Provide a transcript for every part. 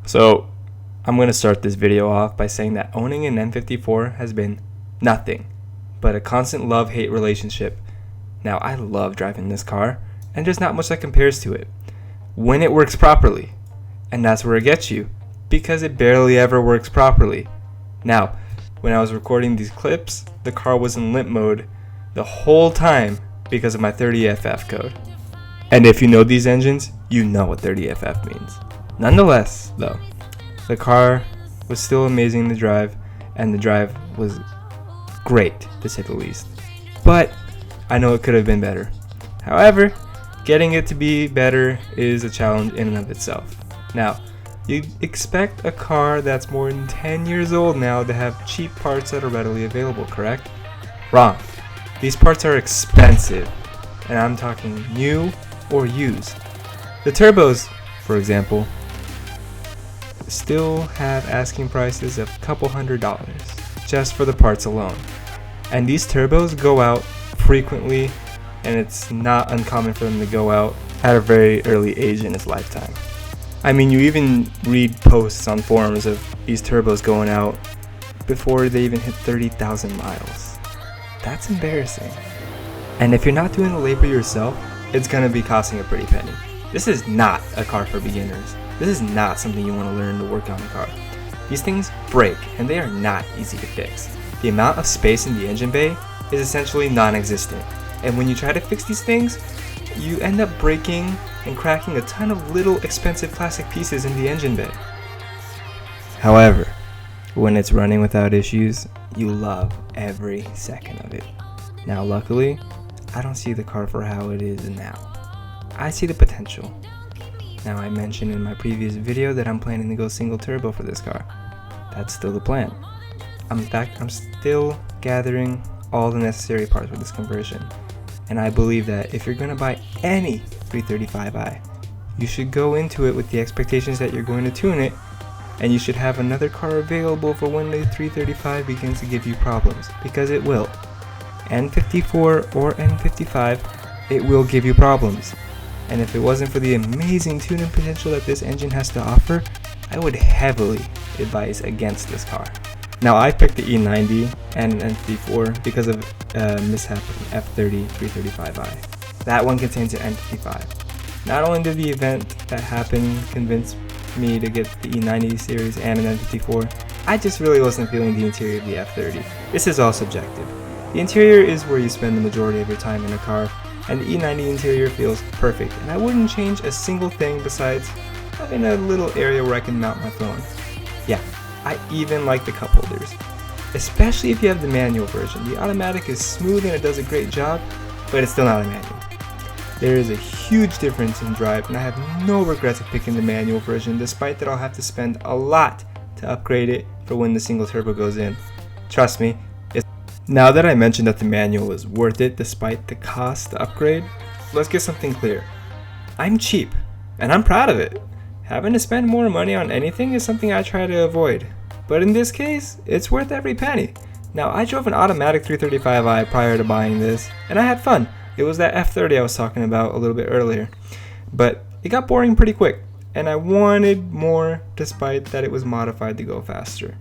So I'm going to start this video off by saying that owning an N54 has been nothing but a constant love-hate relationship. Now, I love driving this car, and there's not much that compares to it when it works properly. And that's where it gets you, because it barely ever works properly. Now, when I was recording these clips, the car was in limp mode the whole time because of my 30FF code. And if you know these engines, you know what 30FF means. Nonetheless, though, the car was still amazing to drive, and the drive was great, to say the least. But I know it could have been better. However, getting it to be better is a challenge in and of itself. Now, you'd expect a car that's more than 10 years old now to have cheap parts that are readily available, correct? Wrong. These parts are expensive, and I'm talking new or used. The turbos, for example, still have asking prices of a couple $100 just for the parts alone. And these turbos go out frequently, and it's not uncommon for them to go out at a very early age in its lifetime. I mean, you even read posts on forums of these turbos going out before they even hit 30,000 miles. That's embarrassing. And if you're not doing the labor yourself, it's gonna be costing a pretty penny. This is not a car for beginners. This is not something you want to learn to work on a car. These things break, and they are not easy to fix. The amount of space in the engine bay is essentially non-existent. And when you try to fix these things, you end up breaking and cracking a ton of little expensive plastic pieces in the engine bay. However, when it's running without issues, you love every second of it. Now, luckily, I don't see the car for how it is now. I see the potential. Now, I mentioned in my previous video that I'm planning to go single turbo for this car. That's still the plan. In fact, I'm still gathering all the necessary parts for this conversion. And I believe that if you're going to buy any 335i, you should go into it with the expectations that you're going to tune it, and you should have another car available for when the 335 begins to give you problems, because it will. N54 or N55, it will give you problems. And if it wasn't for the amazing tuning potential that this engine has to offer, I would heavily advise against this car. Now, I picked the E90 and an N54 because of a mishap with an F30 335i. That one contains an N55. Not only did the event that happened convince me to get the E90 series and an N54, I just really wasn't feeling the interior of the F30. This is all subjective. The interior is where you spend the majority of your time in a car, and the E90 interior feels perfect, and I wouldn't change a single thing besides having a little area where I can mount my phone. Yeah, I even like the cup holders, especially if you have the manual version. The automatic is smooth and it does a great job, but it's still not a manual. There is a huge difference in drive, and I have no regrets of picking the manual version, despite that I'll have to spend a lot to upgrade it for when the single turbo goes in. Trust me. Now that I mentioned that the manual is worth it despite the cost to upgrade, let's get something clear. I'm cheap, and I'm proud of it. Having to spend more money on anything is something I try to avoid, but in this case, it's worth every penny. Now, I drove an automatic 335i prior to buying this, and I had fun. It was that F30 I was talking about a little bit earlier, but it got boring pretty quick, and I wanted more despite that it was modified to go faster.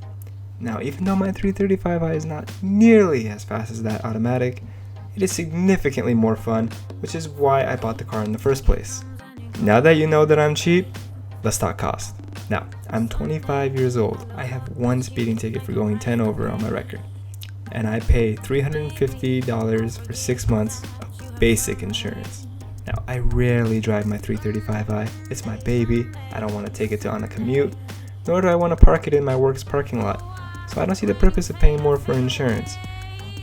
Now, even though my 335i is not nearly as fast as that automatic, it is significantly more fun, which is why I bought the car in the first place. Now that you know that I'm cheap, let's talk cost. Now, I'm 25 years old. I have one speeding ticket for going 10 over on my record, and I pay $350 for 6 months of basic insurance. Now, I rarely drive my 335i. It's my baby. I don't want to take it on a commute, nor do I want to park it in my work's parking lot. So I don't see the purpose of paying more for insurance.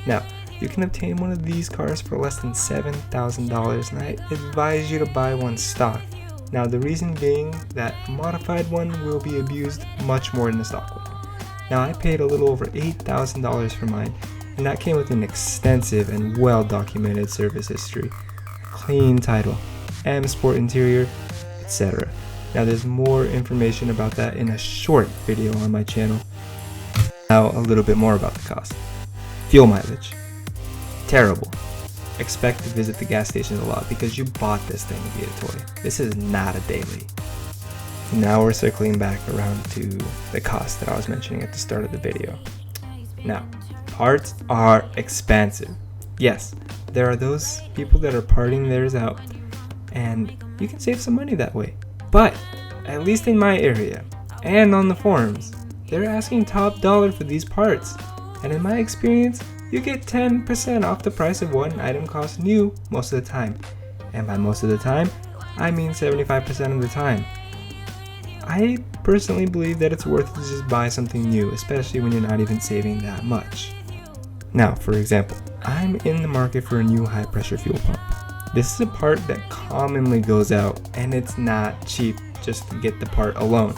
Now, you can obtain one of these cars for less than $7,000, and I advise you to buy one stock. Now, the reason being that a modified one will be abused much more than the stock one. Now, I paid a little over $8,000 for mine, and that came with an extensive and well-documented service history, a clean title, M Sport interior, etc. Now, there's more information about that in a short video on my channel. Now, a little bit more about the cost. Fuel mileage. Terrible. Expect to visit the gas stations a lot because you bought this thing to be a toy. This is not a daily. now we're circling back around to the cost that I was mentioning at the start of the video. Now, parts are expensive. Yes, there are those people that are parting theirs out, and you can save some money that way. But, at least in my area, and on the forums, they're asking top dollar for these parts. And in my experience, you get 10% off the price of what an item costs new most of the time. And by most of the time, I mean 75% of the time. I personally believe that it's worth it to just buy something new, especially when you're not even saving that much. Now, for example, I'm in the market for a new high pressure fuel pump. This is a part that commonly goes out, and it's not cheap just to get the part alone.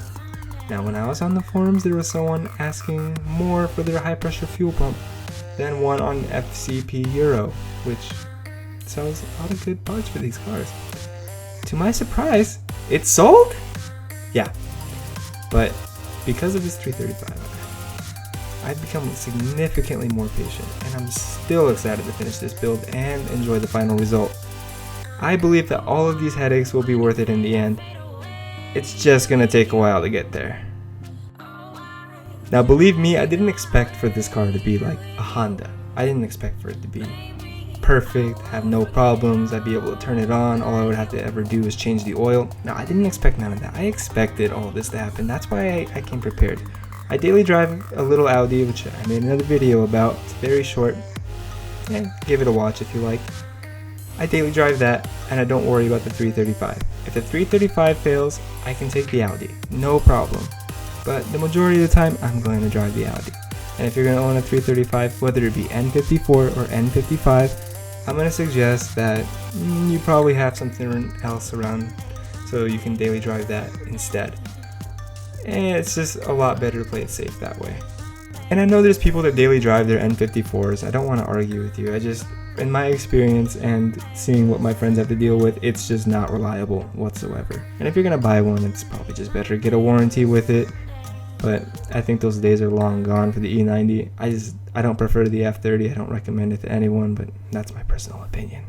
Now, when I was on the forums, there was someone asking more for their high pressure fuel pump than one on FCP Euro, which sells a lot of good parts for these cars. To my surprise, it sold? Yeah, but because of this 335, I've become significantly more patient, and I'm still excited to finish this build and enjoy the final result. I believe that all of these headaches will be worth it in the end. It's just gonna take a while to get there. Now believe me, I didn't expect for this car to be like a Honda. I didn't expect for it to be perfect, have no problems, I'd be able to turn it on, all I would have to ever do is change the oil. No, I didn't expect none of that. I expected all of this to happen. That's why I came prepared. I daily drive a little Audi, which I made another video about. It's very short. Yeah, give it a watch if you like. I daily drive that, and I don't worry about the 335. If the 335 fails, I can take the Audi, no problem. But the majority of the time, I'm going to drive the Audi. And if you're going to own a 335, whether it be N54 or N55, I'm going to suggest that you probably have something else around so you can daily drive that instead. And it's just a lot better to play it safe that way. And I know there's people that daily drive their N54s. I don't want to argue with you. In my experience and seeing what my friends have to deal with, it's just not reliable whatsoever. And if you're going to buy one, it's probably just better to get a warranty with it. But I think those days are long gone for the E90. I don't prefer the F30. I don't recommend it to anyone, but that's my personal opinion.